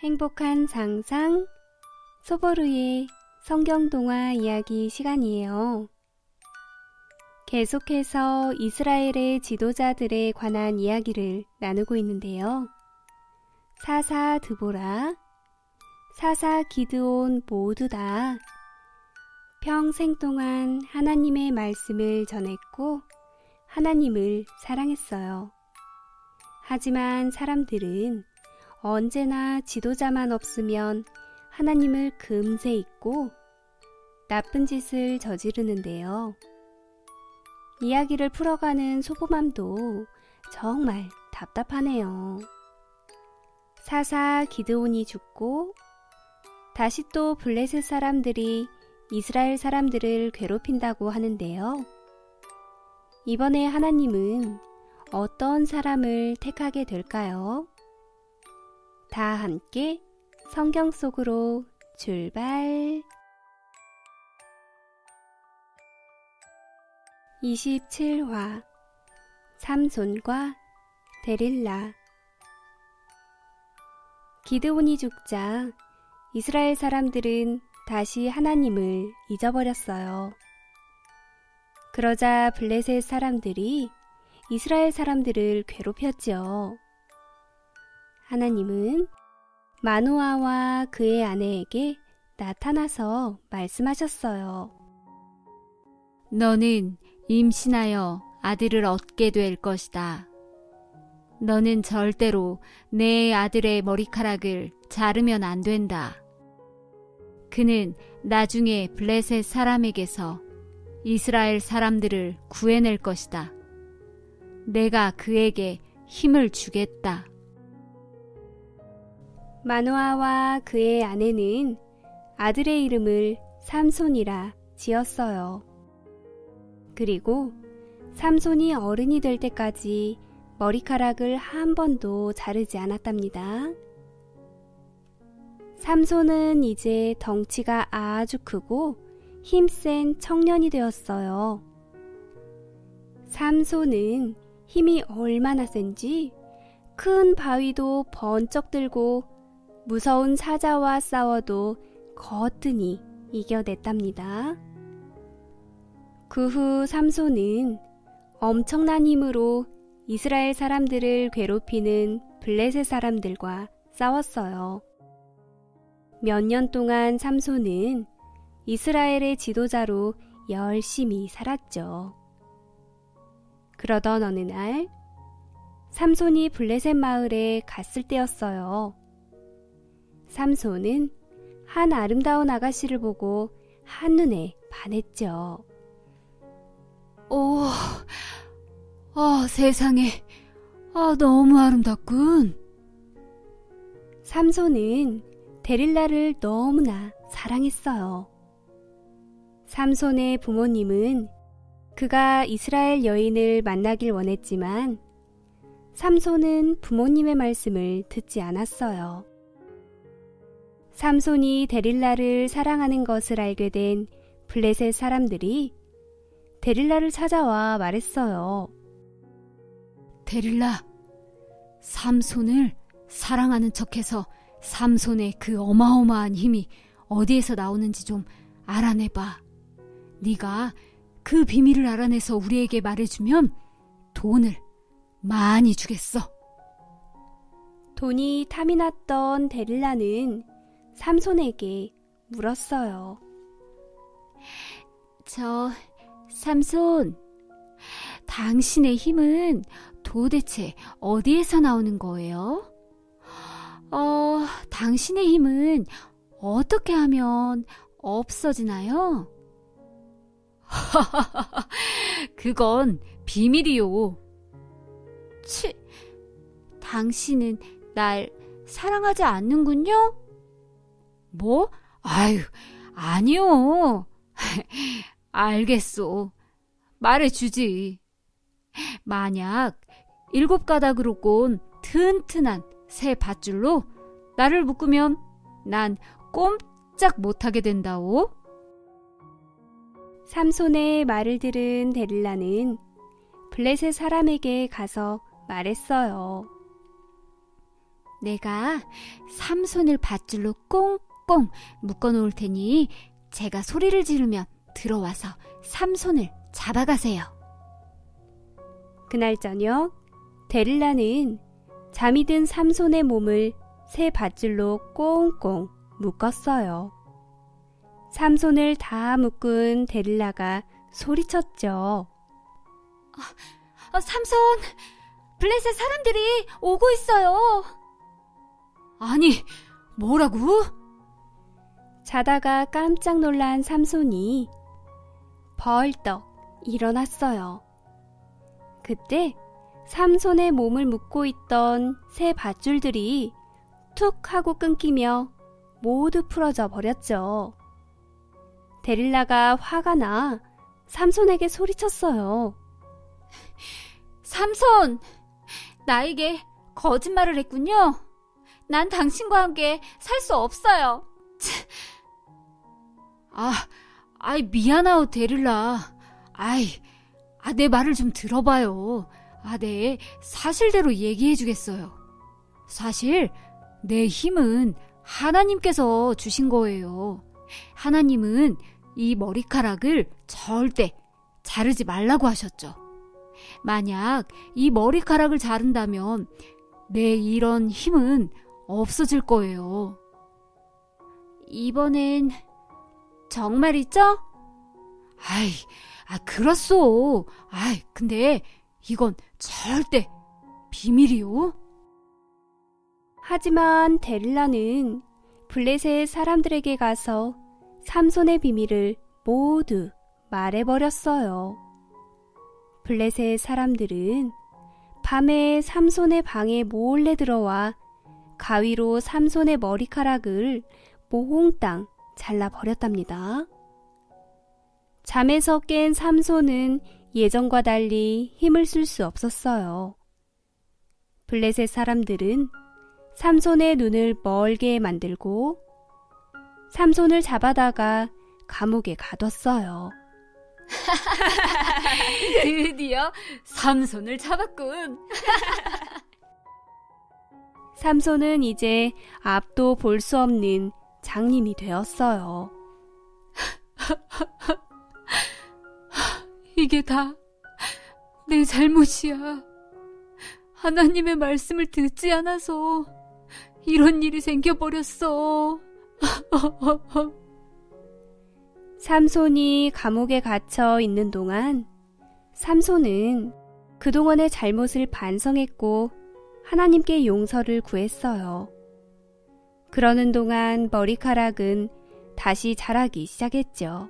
행복한 상상 소보루의 성경동화 이야기 시간이에요. 계속해서 이스라엘의 지도자들에 관한 이야기를 나누고 있는데요. 사사 드보라, 사사 기드온 모두 다 평생 동안 하나님의 말씀을 전했고 하나님을 사랑했어요. 하지만 사람들은 언제나 지도자만 없으면 하나님을 금세 잊고 나쁜 짓을 저지르는데요. 이야기를 풀어가는 소보맘도 정말 답답하네요. 사사 기드온이 죽고 다시 또 블레셋 사람들이 이스라엘 사람들을 괴롭힌다고 하는데요. 이번에 하나님은 어떤 사람을 택하게 될까요? 다 함께 성경 속으로 출발! 27화 삼손과 데릴라. 기드온이 죽자 이스라엘 사람들은 다시 하나님을 잊어버렸어요. 그러자 블레셋 사람들이 이스라엘 사람들을 괴롭혔지요. 하나님은 마노아와 그의 아내에게 나타나서 말씀하셨어요. 너는 임신하여 아들을 얻게 될 것이다. 너는 절대로 내 아들의 머리카락을 자르면 안 된다. 그는 나중에 블레셋 사람에게서 이스라엘 사람들을 구해낼 것이다. 내가 그에게 힘을 주겠다. 마노아와 그의 아내는 아들의 이름을 삼손이라 지었어요. 그리고 삼손이 어른이 될 때까지 머리카락을 한 번도 자르지 않았답니다. 삼손은 이제 덩치가 아주 크고 힘센 청년이 되었어요. 삼손은 힘이 얼마나 센지 큰 바위도 번쩍 들고 무서운 사자와 싸워도 거뜬히 이겨냈답니다. 그 후 삼손은 엄청난 힘으로 이스라엘 사람들을 괴롭히는 블레셋 사람들과 싸웠어요. 몇 년 동안 삼손은 이스라엘의 지도자로 열심히 살았죠. 그러던 어느 날 삼손이 블레셋 마을에 갔을 때였어요. 삼손은 한 아름다운 아가씨를 보고 한눈에 반했죠. 세상에, 너무 아름답군. 삼손은 데릴라를 너무나 사랑했어요. 삼손의 부모님은 그가 이스라엘 여인을 만나길 원했지만 삼손은 부모님의 말씀을 듣지 않았어요. 삼손이 데릴라를 사랑하는 것을 알게 된 블레셋 사람들이 데릴라를 찾아와 말했어요. 데릴라, 삼손을 사랑하는 척해서 삼손의 그 어마어마한 힘이 어디에서 나오는지 좀 알아내봐. 네가 그 비밀을 알아내서 우리에게 말해주면 돈을 많이 주겠어. 돈이 탐이 났던 데릴라는 삼손에게 물었어요. 삼손, 당신의 힘은 도대체 어디에서 나오는 거예요? 당신의 힘은 어떻게 하면 없어지나요? 그건 비밀이요. 당신은 날 사랑하지 않는군요? 뭐? 아니요. 알겠소. 말해주지. 만약 7가닥으로 꼰 튼튼한 새 밧줄로 나를 묶으면 난 꼼짝 못하게 된다오. 삼손의 말을 들은 데릴라는 블레셋 사람에게 가서 말했어요. 내가 삼손을 밧줄로 꽁꽁 묶어놓을 테니 제가 소리를 지르면 들어와서 삼손을 잡아가세요. 그날 저녁 데릴라는 잠이 든 삼손의 몸을 새 밧줄로 꽁꽁 묶었어요. 삼손을 다 묶은 데릴라가 소리쳤죠. 삼손, 블레셋 사람들이 오고 있어요. 아니, 뭐라고? 자다가 깜짝 놀란 삼손이 벌떡 일어났어요. 그때 삼손의 몸을 묶고 있던 새 밧줄들이 툭 하고 끊기며 모두 풀어져 버렸죠. 데릴라가 화가 나 삼손에게 소리쳤어요. 삼손, 나에게 거짓말을 했군요. 난 당신과 함께 살 수 없어요. 미안하오, 데릴라. 내 말을 좀 들어봐요. 네, 사실대로 얘기해주겠어요. 사실 내 힘은 하나님께서 주신 거예요. 하나님은 이 머리카락을 절대 자르지 말라고 하셨죠. 만약 이 머리카락을 자른다면 내 이런 힘은 없어질 거예요. 이번엔 정말이죠? 그렇소. 근데 이건 절대 비밀이요. 하지만 데릴라는 블레셋 사람들에게 가서 삼손의 비밀을 모두 말해버렸어요. 블레셋 사람들은 밤에 삼손의 방에 몰래 들어와 가위로 삼손의 머리카락을 몽땅 잘라버렸답니다. 잠에서 깬 삼손은 예전과 달리 힘을 쓸 수 없었어요. 블레셋 사람들은 삼손의 눈을 멀게 만들고 삼손을 잡아다가 감옥에 가뒀어요. 드디어 삼손을 잡았군. 삼손은 이제 앞도 볼 수 없는 장님이 되었어요. 이게 다 내 잘못이야. 하나님의 말씀을 듣지 않아서 이런 일이 생겨버렸어. 삼손이 감옥에 갇혀 있는 동안 삼손은 그동안의 잘못을 반성했고 하나님께 용서를 구했어요. 그러는 동안 머리카락은 다시 자라기 시작했죠.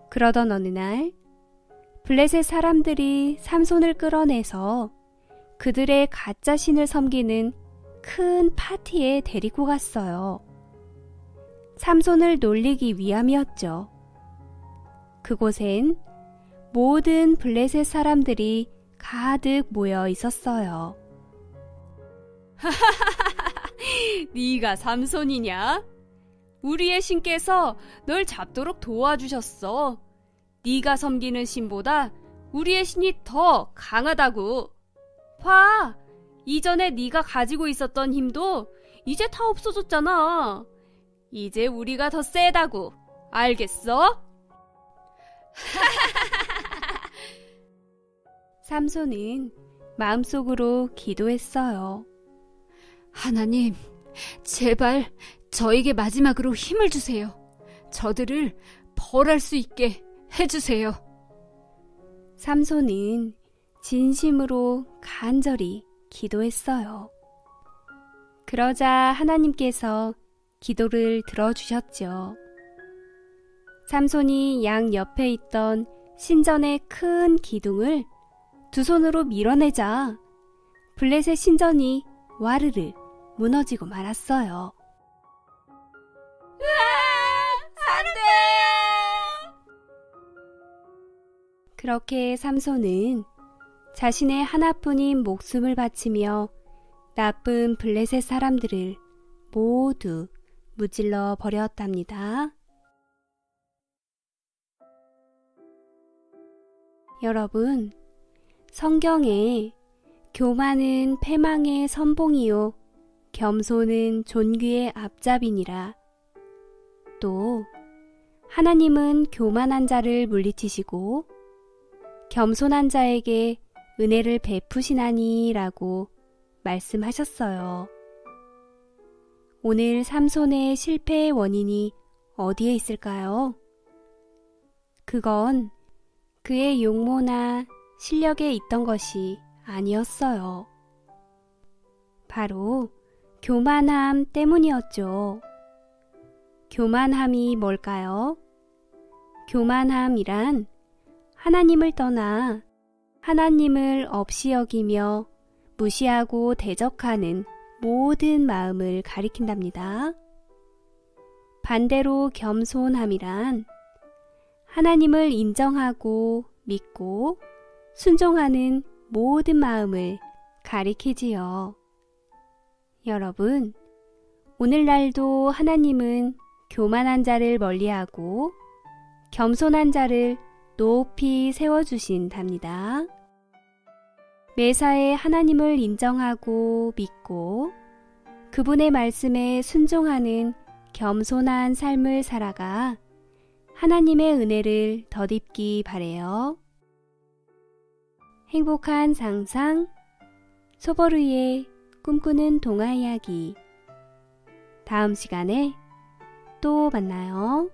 그러던 어느 날 블레셋 사람들이 삼손을 끌어내서 그들의 가짜 신을 섬기는 큰 파티에 데리고 갔어요. 삼손을 놀리기 위함이었죠. 그곳엔 모든 블레셋 사람들이 가득 모여 있었어요. 네가 삼손이냐? 우리의 신께서 널 잡도록 도와주셨어. 네가 섬기는 신보다 우리의 신이 더 강하다고. 봐, 이전에 네가 가지고 있었던 힘도 이제 다 없어졌잖아. 이제 우리가 더 세다고. 알겠어? 삼손은 마음속으로 기도했어요. 하나님, 제발 저에게 마지막으로 힘을 주세요. 저들을 벌할 수 있게 해주세요. 삼손은 진심으로 간절히 기도했어요. 그러자 하나님께서 기도를 들어주셨죠. 삼손이 양 옆에 있던 신전의 큰 기둥을 두 손으로 밀어내자 블레셋 신전이 와르르 무너지고 말았어요. 안 돼! 그렇게 삼손은 자신의 하나뿐인 목숨을 바치며 나쁜 블레셋 사람들을 모두 무찔러 버렸답니다. 여러분, 성경에 교만은 패망의 선봉이요 겸손은 존귀의 앞잡이니라. 또 하나님은 교만한 자를 물리치시고 겸손한 자에게 은혜를 베푸시나니 라고 말씀하셨어요. 오늘 삼손의 실패의 원인이 어디에 있을까요? 그건 그의 용모나 실력에 있던 것이 아니었어요. 바로 교만함 때문이었죠. 교만함이 뭘까요? 교만함이란 하나님을 떠나 하나님을 없이 여기며 무시하고 대적하는 모든 마음을 가리킨답니다. 반대로 겸손함이란 하나님을 인정하고 믿고 순종하는 모든 마음을 가리키지요. 여러분, 오늘날도 하나님은 교만한 자를 멀리하고 겸손한 자를 높이 세워주신답니다. 매사에 하나님을 인정하고 믿고 그분의 말씀에 순종하는 겸손한 삶을 살아가 하나님의 은혜를 덧입기 바래요. 행복한 상상, 소보루의 꿈꾸는 동화 이야기. 다음 시간에 또 만나요.